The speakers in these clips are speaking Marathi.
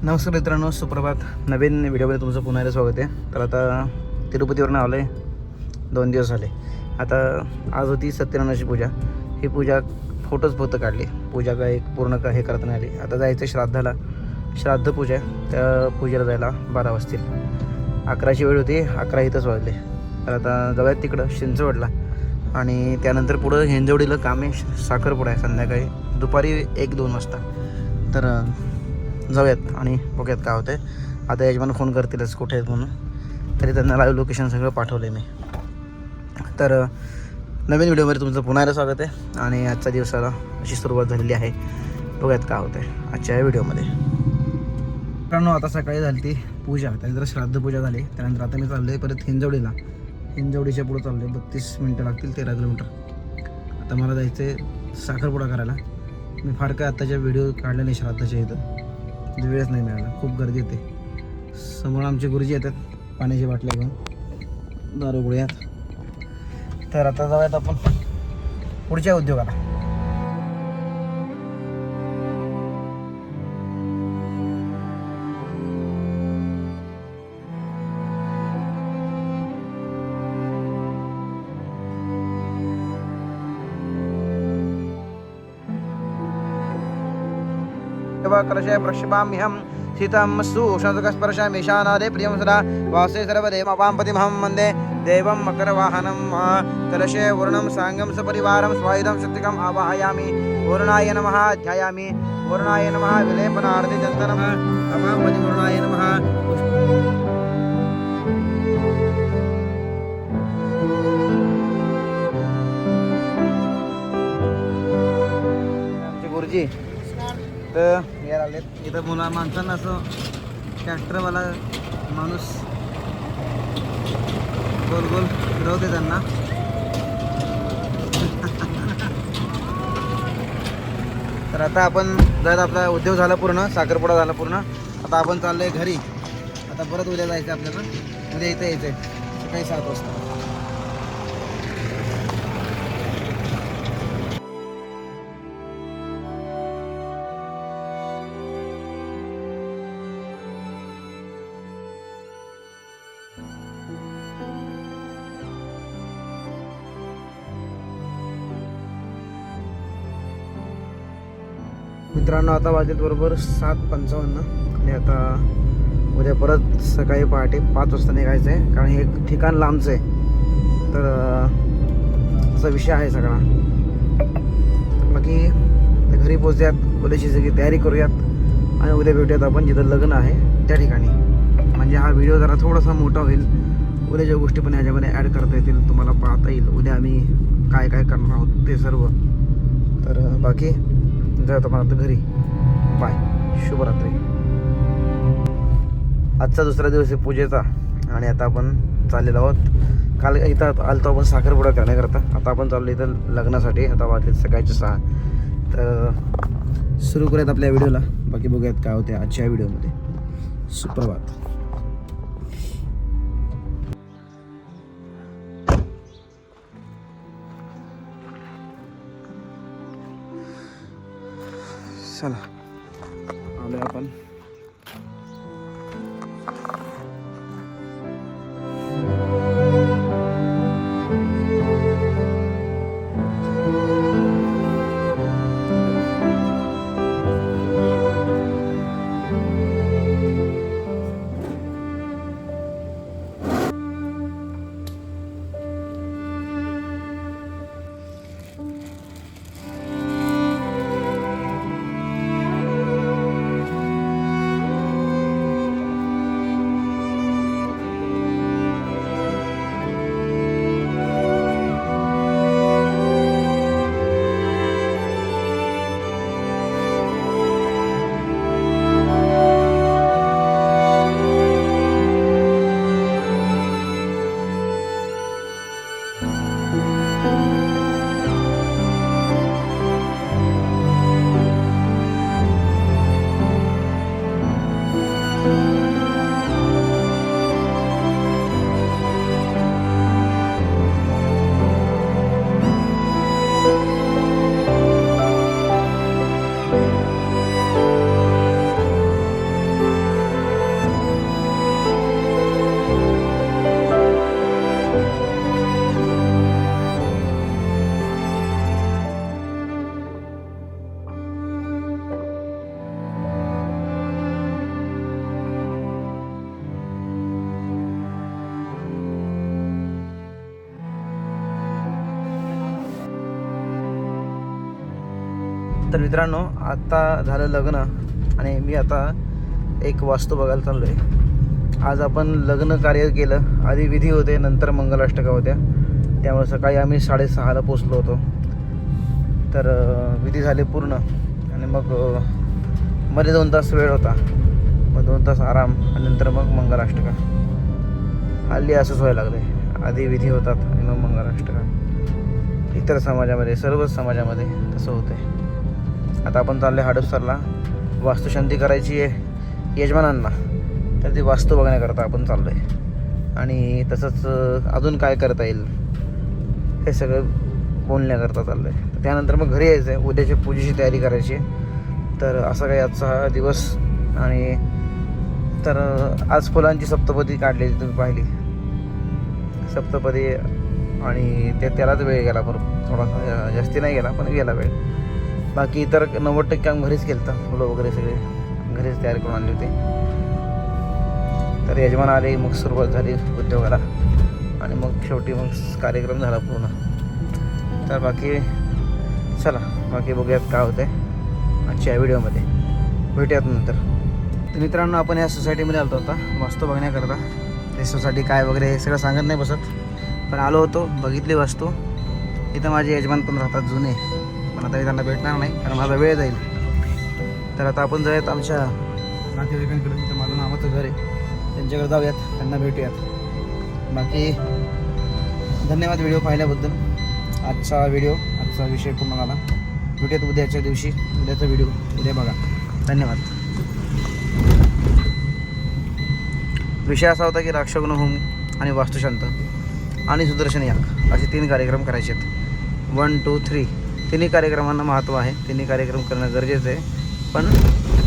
नमस्कार मित्रांनो, सुप्रभात. नवीन व्हिडिओमध्ये तुमचं पुन्हा एकदा स्वागत आहे. तर आता तिरुपतीवरून आलो आहे, 2 दिवस झाले. आता आज होती सत्यनारायणाची पूजा. ही पूजा फोटोच फक्त काढली, पूजा काय पूर्ण का हे करता नाही आली. आता जायचं श्राद्धाला, श्राद्ध पूजा आहे. त्या पूजेला जायला 12 वाजतील. 11ची वेळ होती, 11 इथंच वाजले. तर आता जाऊयात तिकडं चिंचवडला आणि त्यानंतर पुढं हिंजवडीला काम आहे, साखरपुडा आहे संध्याकाळी दुपारी 1-2 वाजता. तर जाऊयात आणि बघूयात काय होतं आहे. आता यजमान फोन करतीलच कुठे आहेत म्हणून, तरी त्यांना लाईव्ह लोकेशन सगळं पाठवलं आहे मी. तर नवीन व्हिडिओमध्ये तुमचं पुन्हा एकदा स्वागत आहे आणि आजच्या दिवसाला अशी सुरुवात झालेली आहे. बघूयात काय होतं आहे आजच्या या व्हिडिओमध्ये. मित्रांनो, आता सकाळी झाली ती पूजा, त्यानंतर श्राद्ध पूजा झाली. त्यानंतर आता मी चाललो आहे परत हिंजवडीला. हिंजवडीच्या पुढं चाललो आहे, 32 मिनटं लागतील, 13 किलोमीटर. आता मला जायचं आहे साखरपुडा करायला. मी फार काय आत्ताच्या व्हिडिओ काढले नाही श्राद्धाच्या इथं, वेळच नाही मिळाला, खूप गर्दी येते. समोर आमचे गुरुजी येतात पाण्याची बाटल्या घेऊन, दारू गुळ्यात. तर आता जाऊयात आपण पुढच्या उद्योगाला. कलशे प्रक्षिपाम्यहं सीतं सुषणस्पर्शामि ईशानादे प्रियं सदा वासे सर्वदेवमापाम्पतिमहं वन्दे देवं मकरवाहनं. कलशे वर्णं साङ्गं सपरिवारं स्वायुधं शक्तिकम् आवाहयामि. वरुणाय नमः ध्यायामि. वरुणाय नमः विलेपनार्थे चन्दनम् अपाम्पति. वरुणाय नमः. आमचे गुरुजी तर यार आलेत इथं. मुला माणसांना असं ट्रॅक्टरवाला माणूस गोल गोल फिरवते त्यांना. तर आता आपण जर आपला उद्योग झाला पूर्ण, साखरपुडा झाला पूर्ण, आता आपण चाललोय घरी. आता परत उद्या जायचं आपल्याला. उद्या इथं यायचं आहे सकाळी 7 वाजता. मित्रांनो, आता वाजलेत बरोबर 7:55 आणि आता उद्या परत सकाळी पहाटे 5 वाजता निघायचं आहे, कारण हे ठिकाण लांबचं आहे. तर असा विषय आहे सगळा. बाकी घरी पोचूयात, उद्याची सगळी तयारी करूयात आणि उद्या भेटूयात आपण जिथं लग्न आहे त्या ठिकाणी. म्हणजे हा व्हिडिओ जरा थोडासा मोठा होईल. उद्याच्या गोष्टी पण ह्याच्यामध्ये ॲड करता येतील, तुम्हाला पाहता येईल उद्या आम्ही काय काय करणार आहोत ते सर्व. तर बाकी जातो आपण आता घरी. बाय, शुभरात्री. आजचा दुसरा दिवस आहे पूजेचा आणि आता आपण चाललेलो आहोत. काल इथं आलतो आपण साखरपुडा करण्याकरता. आता आपण चाललो इथं लग्नासाठी. आता वाजले सकाळचे 6. तर सुरू करूयात आपल्या व्हिडिओला. बाकी बघूयात काय होते आजच्या व्हिडिओमध्ये. सुप्रभात. चला आलो आपण. तर मित्रांनो, आत्ता झालं लग्न आणि मी आता एक वास्तू बघायला चाललो आहे. आज आपण लग्न कार्य केलं. आधी विधी होते, नंतर मंगलाष्टका होत्या. त्यामुळे सकाळी आम्ही 6:30ला पोचलो होतो. तर विधी झाले पूर्ण आणि मग मध्ये 2 तास वेळ होता. मग 2 तास आराम आणि नंतर मग मंगलाष्टका. हल्ली असंच व्हायला लागलं आहे. आधी विधी होतात आणि मग मंगलाष्टका. इतर समाजामध्ये, सर्वच समाजामध्ये तसं होतं आहे. आता आपण चाललो आहे हडपसरला. वास्तुशांती करायची आहे यजमानांना, तर ती वास्तू बघण्याकरता आपण चाललो आहे. आणि तसंच अजून काय करता येईल हे सगळं बोलण्याकरता चाललो आहे. त्यानंतर मग घरी यायचं आहे. उद्याची पूजेची तयारी करायची आहे. तर असा काही आजचा हा दिवस. आणि तर आज फुलांची सप्तपदी काढलेली तुम्ही पाहिली, सप्तपदी. आणि त्यालाच वेळ गेला बरोबर, थोडासा जास्ती नाही गेला पण गेला वेळ. बाकी इतर 90% काम घरीच केलं होतं. फुलं वगैरे सगळे घरीच तयार करून आणले होते. तर यजमान आले, मग सुरुवात झाली उद्योगाला आणि मग शेवटी मग कार्यक्रम झाला पूर्ण. तर बाकी चला, बाकी बघूयात काय होतं आहे आजच्या व्हिडिओमध्ये. भेटूयात नंतर. तर मित्रांनो, आपण या सोसायटीमध्ये आलो होता वास्तू बघण्याकरता. ते सोसायटी काय वगैरे हे सगळं सांगत नाही बसत, पण आलो होतो, बघितली वास्तू. इथं माझे यजमान पण राहतात जुने, पण आता मी त्यांना भेटणार नाही कारण माझा वेळ जाईल. तर आता आपण जाऊयात आमच्या नातेवाईकांकडे. तिथं माझं मामाचं घर आहे, त्यांच्याकडे जाऊयात, त्यांना भेटूयात. बाकी धन्यवाद व्हिडिओ पाहिल्याबद्दल. आजचा विषय पूर्ण झाला. भेटूयात उद्याच्या दिवशी. उद्याचा व्हिडिओ उद्या बघा. धन्यवाद. विषय असा होता की राक्षग्न होम आणि वास्तुशांत आणि सुदर्शन याग असे 3 कार्यक्रम करायचे आहेत. 1, 2, 3 तिन्ही कार्यक्रमांना महत्त्व आहे. तिन्ही कार्यक्रम करणं गरजेचं आहे. पण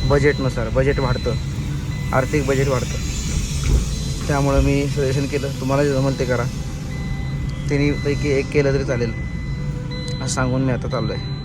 बजेटनुसार, बजेट वाढतं, आर्थिक बजेट वाढतं. त्यामुळं मी सजेशन केलं, तुम्हाला जे जमेल ते करा. तिन्हीपैकी एक केलं तरी चालेल असं सांगून मी आता चाललो आहे.